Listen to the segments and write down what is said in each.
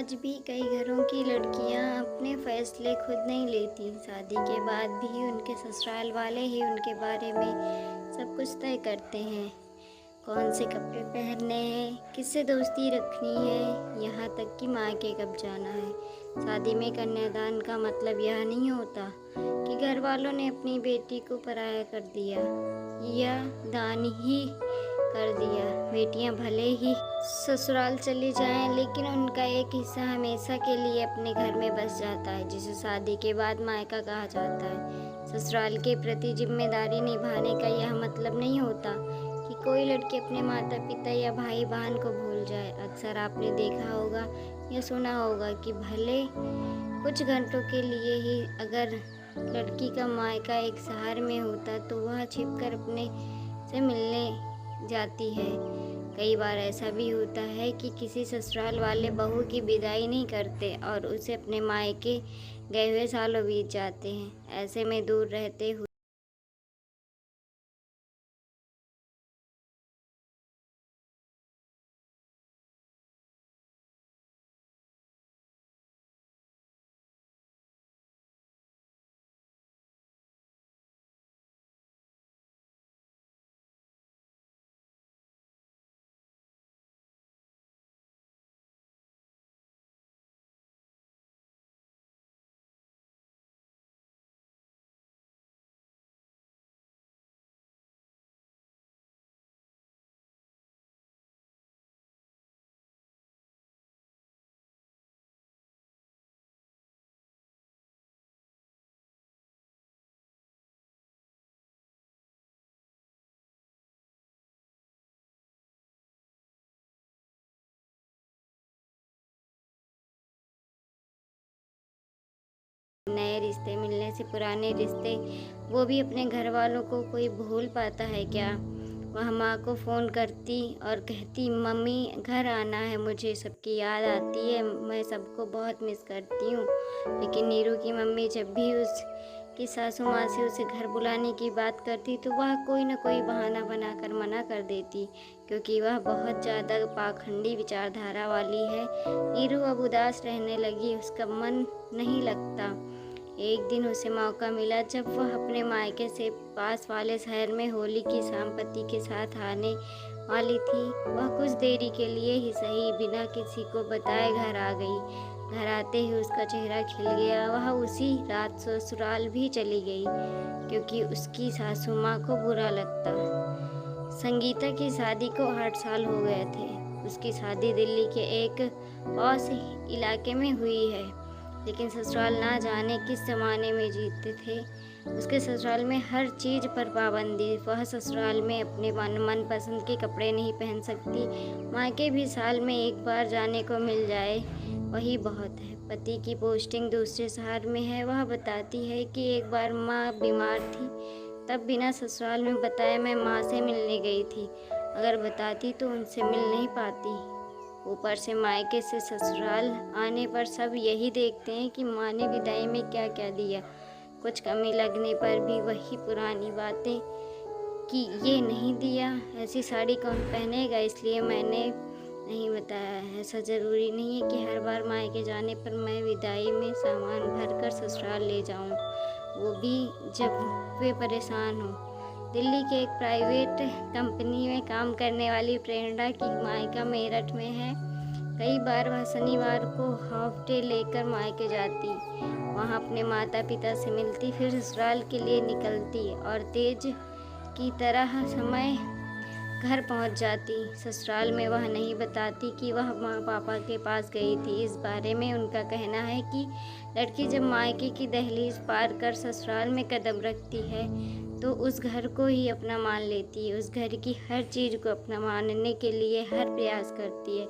आज भी कई घरों की लड़कियां अपने फैसले खुद नहीं लेती। शादी के बाद भी उनके ससुराल वाले ही उनके बारे में सब कुछ तय करते हैं। कौन से कपड़े पहनने हैं, किससे दोस्ती रखनी है, यहाँ तक कि मायके कब जाना है। शादी में कन्यादान का मतलब यह नहीं होता कि घर वालों ने अपनी बेटी को पराया कर दिया या दान ही कर दिया। बेटियां भले ही ससुराल चली जाएं, लेकिन उनका एक हिस्सा हमेशा के लिए अपने घर में बस जाता है, जिसे शादी के बाद मायका कहा जाता है। ससुराल के प्रति जिम्मेदारी निभाने का यह मतलब नहीं होता कि कोई लड़की अपने माता पिता या भाई बहन को भूल जाए। अक्सर आपने देखा होगा या सुना होगा कि भले कुछ घंटों के लिए ही अगर लड़की का मायका एक शहर में होता तो वह छिपकर अपने से मिलने जाती है। कई बार ऐसा भी होता है कि किसी ससुराल वाले बहू की विदाई नहीं करते और उसे अपने मायके गए हुए सालों बीत जाते हैं। ऐसे में दूर रहते हुए नए रिश्ते मिलने से पुराने रिश्ते, वो भी अपने घर वालों को कोई भूल पाता है क्या। वह माँ को फ़ोन करती और कहती, मम्मी घर आना है, मुझे सबकी याद आती है, मैं सबको बहुत मिस करती हूँ। लेकिन नीरू की मम्मी जब भी उसकी सासू माँ से उसे घर बुलाने की बात करती तो वह कोई न कोई बहाना बनाकर मना कर देती, क्योंकि वह बहुत ज़्यादा पाखंडी विचारधारा वाली है। नीरू अब उदास रहने लगी, उसका मन नहीं लगता। एक दिन उसे मौका मिला जब वह अपने मायके से पास वाले शहर में होली की शाम पति के साथ आने वाली थी। वह कुछ देरी के लिए ही सही बिना किसी को बताए घर आ गई। घर आते ही उसका चेहरा खिल गया। वह उसी रात ससुराल भी चली गई क्योंकि उसकी सासू माँ को बुरा लगता। संगीता की शादी को 8 साल हो गए थे। उसकी शादी दिल्ली के एक पॉश इलाके में हुई है, लेकिन ससुराल ना जाने किस ज़माने में जीते थे। उसके ससुराल में हर चीज़ पर पाबंदी। वह ससुराल में अपने मनपसंद के कपड़े नहीं पहन सकती। मायके भी साल में एक बार जाने को मिल जाए वही बहुत है। पति की पोस्टिंग दूसरे शहर में है। वह बताती है कि एक बार माँ बीमार थी, तब बिना ससुराल में बताए मैं माँ से मिलने गई थी। अगर बताती तो उनसे मिल नहीं पाती। ऊपर से मायके से ससुराल आने पर सब यही देखते हैं कि माँ ने विदाई में क्या क्या दिया। कुछ कमी लगने पर भी वही पुरानी बातें कि ये नहीं दिया, ऐसी साड़ी कौन पहनेगा, इसलिए मैंने नहीं बताया। ऐसा ज़रूरी नहीं है कि हर बार मायके जाने पर मैं विदाई में सामान भर कर ससुराल ले जाऊं, वो भी जब वे परेशान हों। दिल्ली के एक प्राइवेट कंपनी में काम करने वाली प्रेरणा की मायका मेरठ में है। कई बार वह शनिवार को हाफ डे लेकर मायके जाती, वहाँ अपने माता पिता से मिलती, फिर ससुराल के लिए निकलती और तेज की तरह समय घर पहुँच जाती। ससुराल में वह नहीं बताती कि वह माँ पापा के पास गई थी। इस बारे में उनका कहना है कि लड़की जब मायके की दहलीज पार कर ससुराल में कदम रखती है तो उस घर को ही अपना मान लेती है। उस घर की हर चीज़ को अपना मानने के लिए हर प्रयास करती है।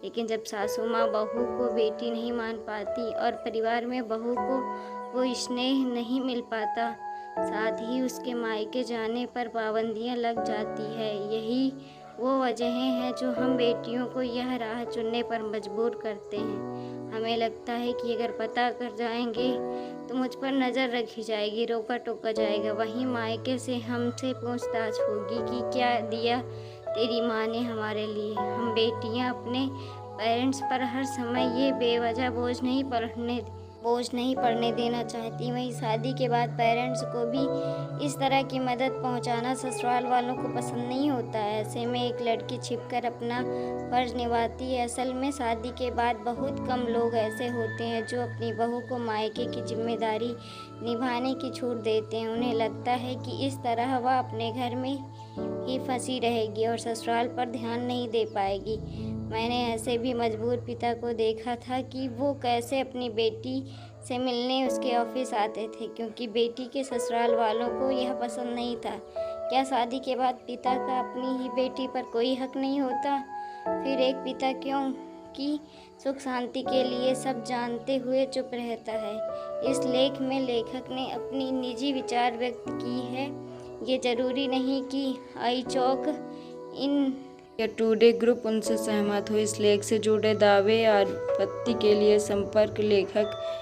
लेकिन जब सासू माँ बहू को बेटी नहीं मान पाती और परिवार में बहू को वो स्नेह नहीं मिल पाता, साथ ही उसके मायके जाने पर पाबंदियाँ लग जाती है। यही वो वजहें हैं जो हम बेटियों को यह राह चुनने पर मजबूर करते हैं। हमें लगता है कि अगर पता कर जाएंगे तो मुझ पर नज़र रखी जाएगी, रोका टोका जाएगा। वहीं मायके से हमसे पूछताछ होगी कि क्या दिया तेरी माँ ने हमारे लिए। हम बेटियाँ अपने पेरेंट्स पर हर समय ये बेवजह बोझ नहीं पड़ने देना चाहती। वहीं शादी के बाद पेरेंट्स को भी इस तरह की मदद पहुंचाना ससुराल वालों को पसंद नहीं होता है। ऐसे में एक लड़की छिपकर अपना फर्ज निभाती है। असल में शादी के बाद बहुत कम लोग ऐसे होते हैं जो अपनी बहू को मायके की जिम्मेदारी निभाने की छूट देते हैं। उन्हें लगता है कि इस तरह वह अपने घर में ही फंसी रहेगी और ससुराल पर ध्यान नहीं दे पाएगी। मैंने ऐसे भी मजबूर पिता को देखा था कि वो कैसे अपनी बेटी से मिलने उसके ऑफिस आते थे, क्योंकि बेटी के ससुराल वालों को यह पसंद नहीं था। क्या शादी के बाद पिता का अपनी ही बेटी पर कोई हक नहीं होता? फिर एक पिता क्यों कि सुख शांति के लिए सब जानते हुए चुप रहता है। इस लेख में लेखक ने अपनी निजी विचार व्यक्त की है। ये जरूरी नहीं कि iChowk इन या टुडे ग्रुप उनसे सहमत हो। इस लेख से जुड़े दावे या आपत्ति के लिए संपर्क लेखक